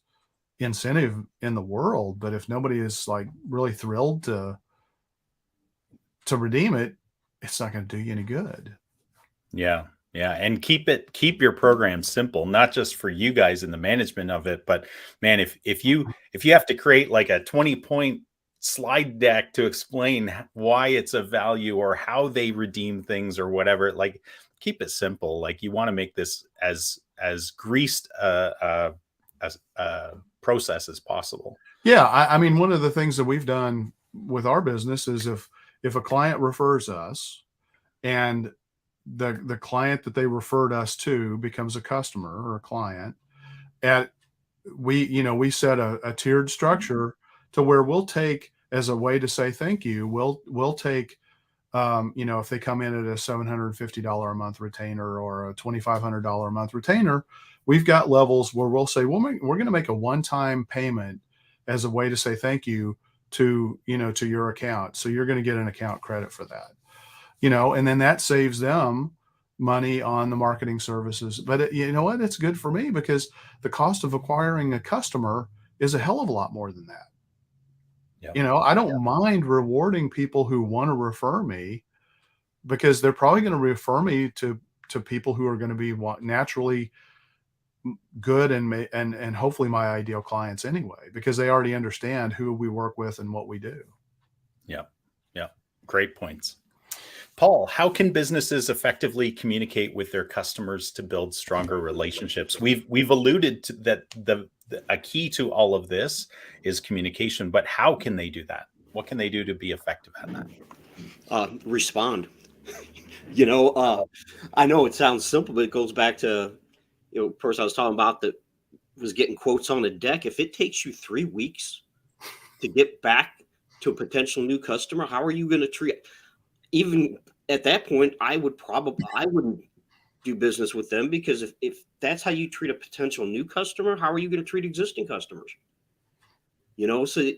incentive in the world, but if nobody is like really thrilled to redeem it, it's not going to do you any good. Yeah. Yeah. And keep your program simple, not just for you guys in the management of it, but man, if you have to create like a 20-point slide deck to explain why it's a value or how they redeem things or whatever, like keep it simple. Like you want to make this as greased as process as possible. Yeah. I mean, one of the things that we've done with our business is if a client refers us and the client that they referred us to becomes a customer or a client, at we set a tiered structure to where we'll take, as a way to say thank you, we'll take if they come in at a $750 a month retainer or a $2,500 a month retainer, we've got levels where we'll say we're going to make a one-time payment as a way to say thank you to your account. So you're going to get an account credit for that. And then that saves them money on the marketing services. But you know what? It's good for me because the cost of acquiring a customer is a hell of a lot more than that. Yep. I don't mind rewarding people who want to refer me, because they're probably going to refer me to people who are going to be naturally good and hopefully my ideal clients anyway, because they already understand who we work with and what we do. Yeah. Yeah. Great points. Paul, how can businesses effectively communicate with their customers to build stronger relationships? We've alluded to that a key to all of this is communication, but how can they do that? What can they do to be effective at that? Respond. I know it sounds simple, but it goes back to person I was talking about that was getting quotes on a deck. If it takes you 3 weeks to get back to a potential new customer, how are you going to treat? Even at that point, I wouldn't do business with them, because if that's how you treat a potential new customer, how are you going to treat existing customers? So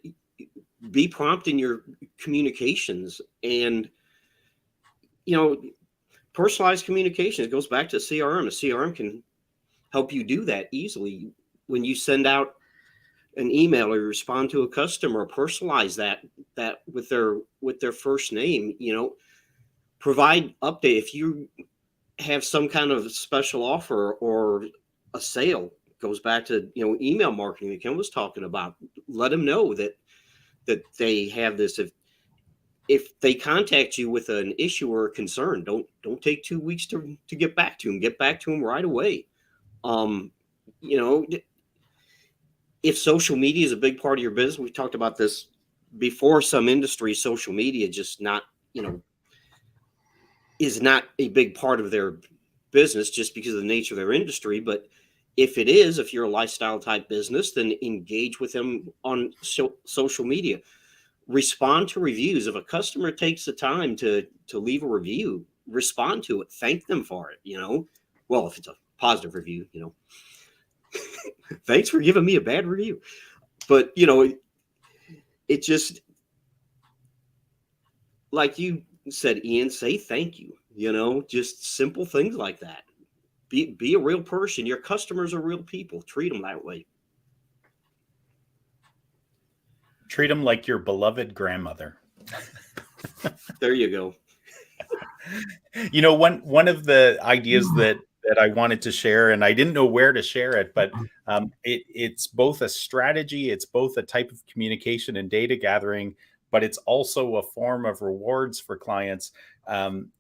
be prompt in your communications, and personalized communication. It goes back to CRM. A CRM can help you do that easily. When you send out an email or you respond to a customer, personalize that with their first name. Provide update. If you have some kind of special offer or a sale, goes back to email marketing that Ken was talking about. Let them know that they have this. If they contact you with an issue or a concern, don't take 2 weeks to get back to them. Get back to them right away. If social media is a big part of your business, we talked about this before. Some industries, social media just not is not a big part of their business just because of the nature of their industry. But if it is, if you're a lifestyle type business, then engage with them on social media. Respond to reviews. If a customer takes the time to leave a review, respond to it. Thank them for it. Well, if it's a positive review, thanks for giving me a bad review. But it just, like you said, Ian, say thank you. Just simple things like that. Be a real person. Your customers are real people. Treat them that way. Treat them like your beloved grandmother. There you go. One of the ideas that I wanted to share, and I didn't know where to share it, but it's both a strategy, it's both a type of communication and data gathering, but it's also a form of rewards for clients.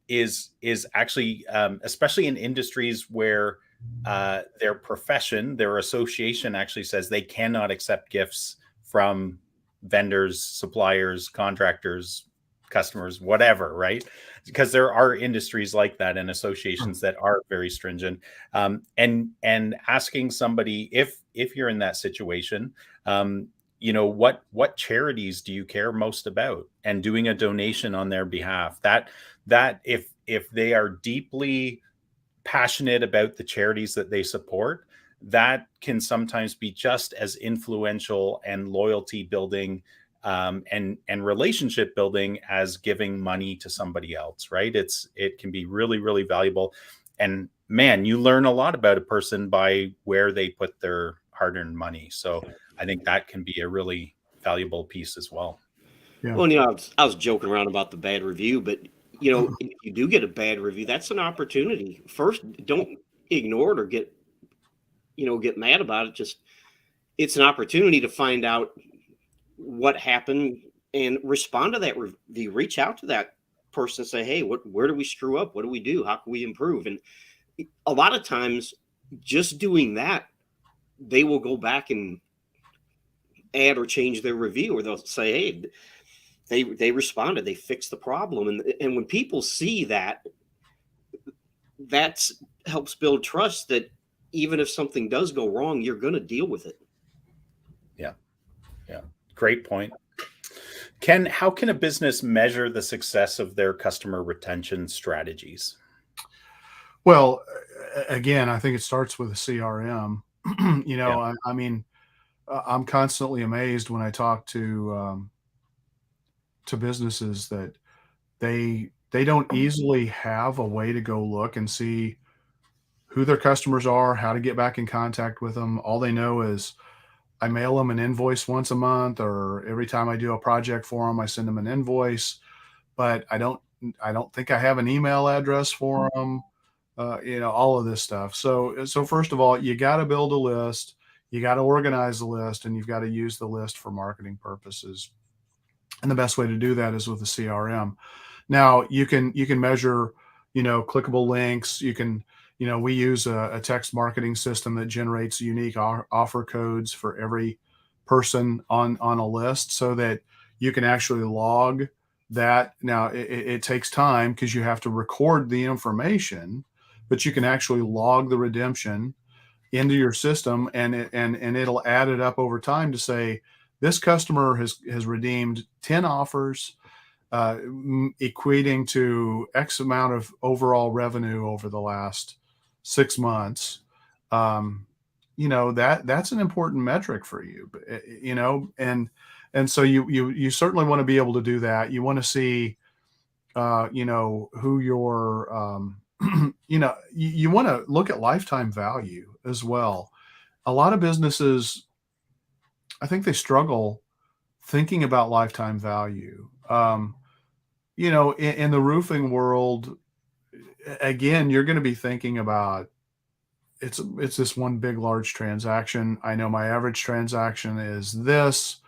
Is actually, especially in industries where their profession, their association actually says they cannot accept gifts from vendors, suppliers, contractors, customers, whatever, right? Because there are industries like that and associations that are very stringent. And asking somebody, if you're in that situation, what charities do you care most about, and doing a donation on their behalf. That if they are deeply passionate about the charities that they support, that can sometimes be just as influential and loyalty building, and relationship building as giving money to somebody else, right? It can be really, really valuable. And man, you learn a lot about a person by where they put their hard-earned money. So I think that can be a really valuable piece as well. Yeah. Well, I was joking around about the bad review, but if you do get a bad review, that's an opportunity. First, don't ignore it or get mad about it. Just, it's an opportunity to find out what happened and respond to that review. Reach out to that person and say, hey, where do we screw up? What do we do? How can we improve? And a lot of times, just doing that, they will go back and add or change their review, or they'll say, hey, they responded, they fixed the problem. And when people see that, that's helps build trust that even if something does go wrong, you're going to deal with it. Yeah, great point. Ken, how can a business measure the success of their customer retention strategies? Well, again, I think it starts with a CRM. Yeah. I mean, I'm constantly amazed when I talk to businesses that they don't easily have a way to go look and see who their customers are, how to get back in contact with them. All they know is I mail them an invoice once a month, or every time I do a project for them, I send them an invoice. But I don't think I have an email address for them. All of this stuff. So first of all, you got to build a list. You got to organize the list, and you've got to use the list for marketing purposes. And the best way to do that is with a CRM. Now you can measure, clickable links. We use a text marketing system that generates unique offer codes for every person on a list, so that you can actually log that. Now it takes time because you have to record the information, but you can actually log the redemption into your system, and it'll add it up over time to say this customer has redeemed 10 offers, equating to X amount of overall revenue over the last 6 months. That's an important metric for you, and so you certainly want to be able to do that. You want to see, who your, you want to look at lifetime value as well. A lot of businesses, I think they struggle thinking about lifetime value. In the roofing world, again, you're going to be thinking about it's this one big large transaction. I know my average transaction is this,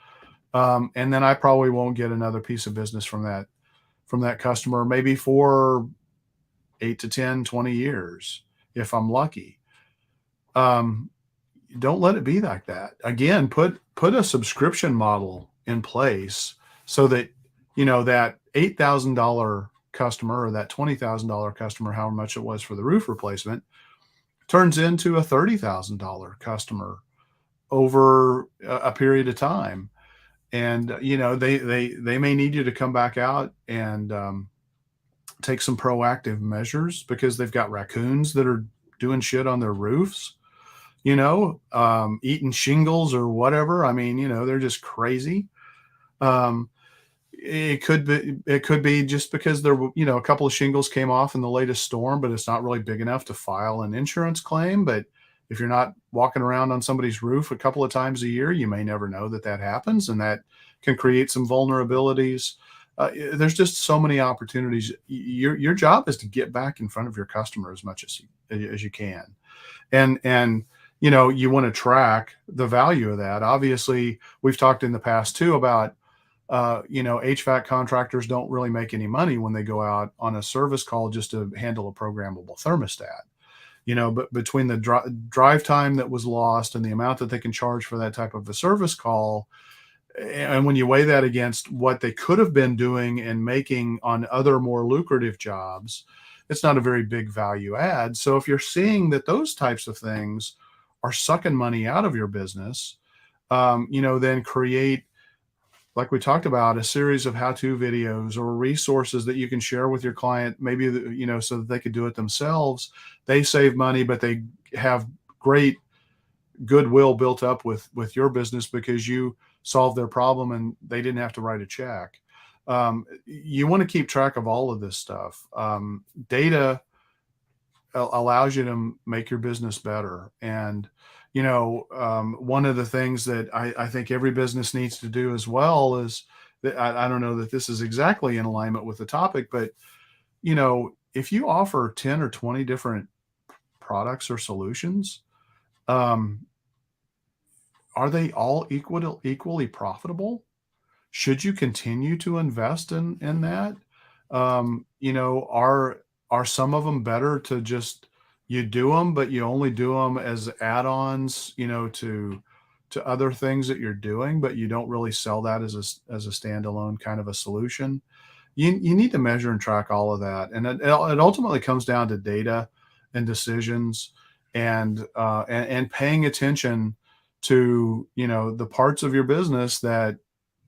and then I probably won't get another piece of business from that customer, maybe for 8 to 10, 20 years if I'm lucky. Don't let it be like that. Again, put a subscription model in place so that that $8,000 customer, or that $20,000 customer, however much it was for the roof replacement, turns into a $30,000 customer over a period of time. And they may need you to come back out and take some proactive measures because they've got raccoons that are doing shit on their roofs, eating shingles or whatever. I mean, they're just crazy. It could be just because a couple of shingles came off in the latest storm, but it's not really big enough to file an insurance claim. But if you're not walking around on somebody's roof a couple of times a year, you may never know that happens, and that can create some vulnerabilities. There's just so many opportunities. Your job is to get back in front of your customer as much as you can, and you want to track the value of that. Obviously, we've talked in the past too about HVAC contractors don't really make any money when they go out on a service call just to handle a programmable thermostat. but between the drive time that was lost and the amount that they can charge for that type of a service call, and when you weigh that against what they could have been doing and making on other more lucrative jobs, it's not a very big value add. So if you're seeing that those types of things are sucking money out of your business, then create, like we talked about, a series of how-to videos or resources that you can share with your client, maybe, so that they could do it themselves. They save money, but they have great goodwill built up with your business because you solved their problem and they didn't have to write a check. You want to keep track of all of this stuff. Data allows you to make your business better. And one of the things that I think every business needs to do as well is that I don't know that this is exactly in alignment with the topic, but if you offer 10 or 20 different products or solutions, are they all equally profitable? Should you continue to invest in that? Are some of them better to just you do them, but you only do them as add-ons, to other things that you're doing, but you don't really sell that as a standalone kind of a solution? You need to measure and track all of that, and it ultimately comes down to data and decisions, and paying attention to the parts of your business that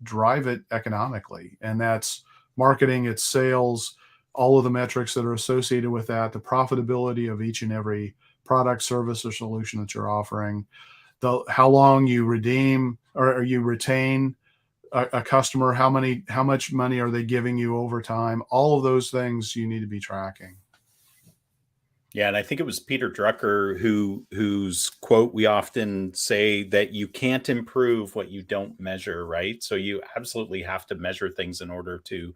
drive it economically, and that's marketing, it's sales, all of the metrics that are associated with that, the profitability of each and every product, service, or solution that you're offering, how long you redeem or you retain a customer, how much money are they giving you over time. All of those things you need to be tracking. Yeah, and I think it was Peter Drucker whose quote we often say that you can't improve what you don't measure, right? So you absolutely have to measure things in order to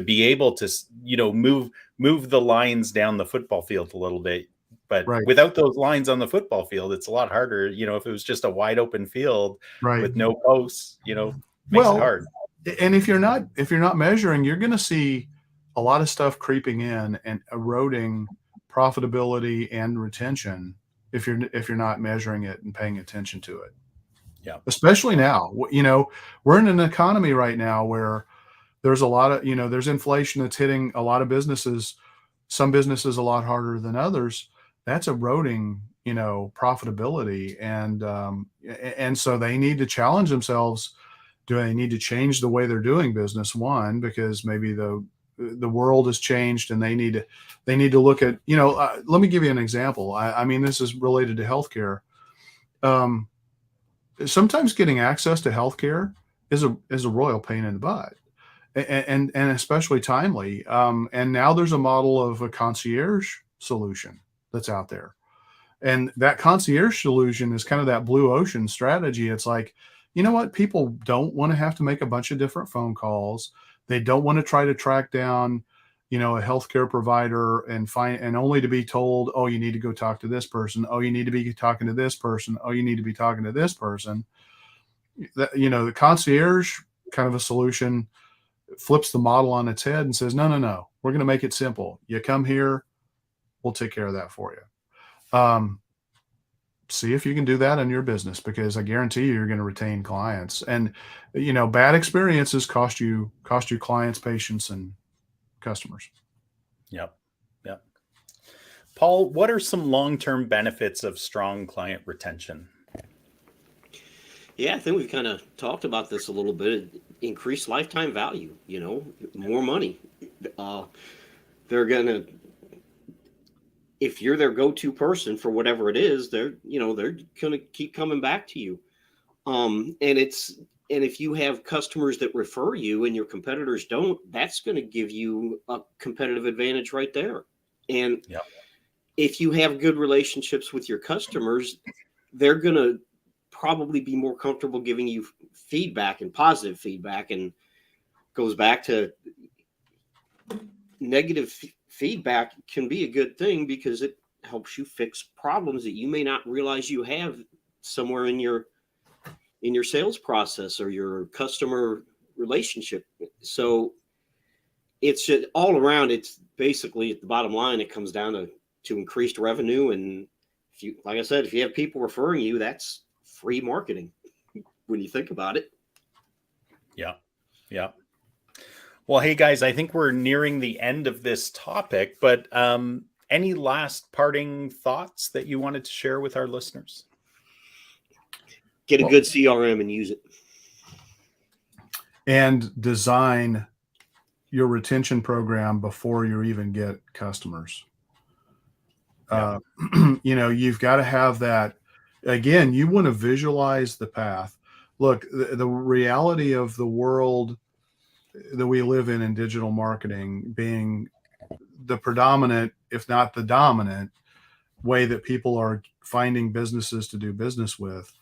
be able to move the lines down the football field a little bit. But Right. without those lines on the football field, it's a lot harder. If it was just a wide open field Right. with no posts, makes it hard. And if you're not measuring, you're going to see a lot of stuff creeping in and eroding profitability and retention if you're not measuring it and paying attention to it. Yeah. Especially now, we're in an economy right now where there's a lot of, there's inflation that's hitting a lot of businesses, some businesses a lot harder than others. That's eroding, profitability. And so they need to challenge themselves. Do they need to change the way they're doing business? One, because maybe the world has changed and they need to look at, let me give you an example. I mean, this is related to healthcare. Sometimes getting access to healthcare is a royal pain in the butt, and especially timely. And now there's a model of a concierge solution that's out there. And that concierge solution is kind of that blue ocean strategy. It's like, you know what? People don't want to have to make a bunch of different phone calls. They don't want to try to track down, a healthcare provider and only to be told, oh, you need to go talk to this person. Oh, you need to be talking to this person. Oh, you need to be talking to this person. The concierge kind of a solution flips the model on its head and says, no, we're going to make it simple. You come here, we'll take care of that for you. See if you can do that in your business, because I guarantee you're going to retain clients. And bad experiences cost you clients, patients, and customers. Yep. Paul, what are some long-term benefits of strong client retention? Yeah, I think we've kind of talked about this a little bit. Increased lifetime value, more money. They're gonna, if you're their go-to person for whatever it is, they're gonna keep coming back to you. And if you have customers that refer you and your competitors don't, that's going to give you a competitive advantage right there. And if you have good relationships with your customers, they're going to probably be more comfortable giving you feedback and positive feedback. And goes back to negative feedback can be a good thing because it helps you fix problems that you may not realize you have somewhere in your sales process or your customer relationship. So it's just all around. It's basically, at the bottom line, it comes down to to increased revenue. And if you, like I said, if you have people referring you, that's free marketing when you think about it. Yeah. Yeah. Well, hey guys, I think we're nearing the end of this topic, but any last parting thoughts that you wanted to share with our listeners? Get a good CRM and use it. And design your retention program before you even get customers. Yeah. You've got to have that. Again, you want to visualize the path. Look, the reality of the world that we live in digital marketing being the predominant, if not the dominant, way that people are finding businesses to do business with,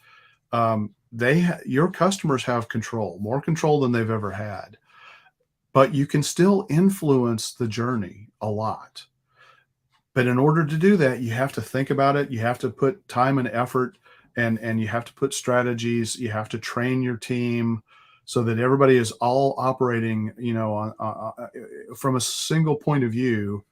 your customers have control, more control than they've ever had. But you can still influence the journey a lot. But in order to do that, you have to think about it. You have to put time and effort, and you have to put strategies. You have to train your team so that everybody is all operating, from a single point of view,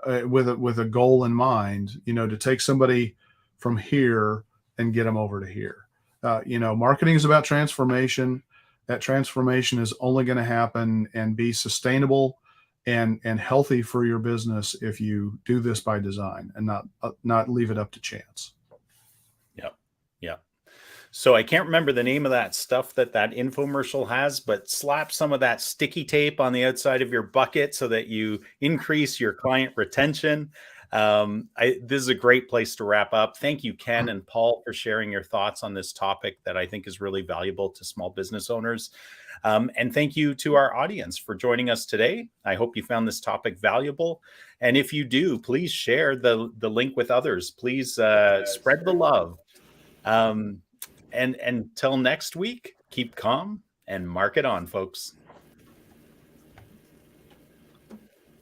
with a goal in mind. To take somebody from here and get them over to here. Marketing is about transformation. That transformation is only going to happen and be sustainable and healthy for your business if you do this by design and not leave it up to chance. Yep. Yep. So I can't remember the name of that stuff that infomercial has, but slap some of that sticky tape on the outside of your bucket so that you increase your client retention. This is a great place to wrap up. Thank you, Ken and Paul, for sharing your thoughts on this topic that I think is really valuable to small business owners. And thank you to our audience for joining us today. I hope you found this topic valuable. And if you do, please share the link with others. Please spread the love. And until next week, keep calm and mark it on, folks.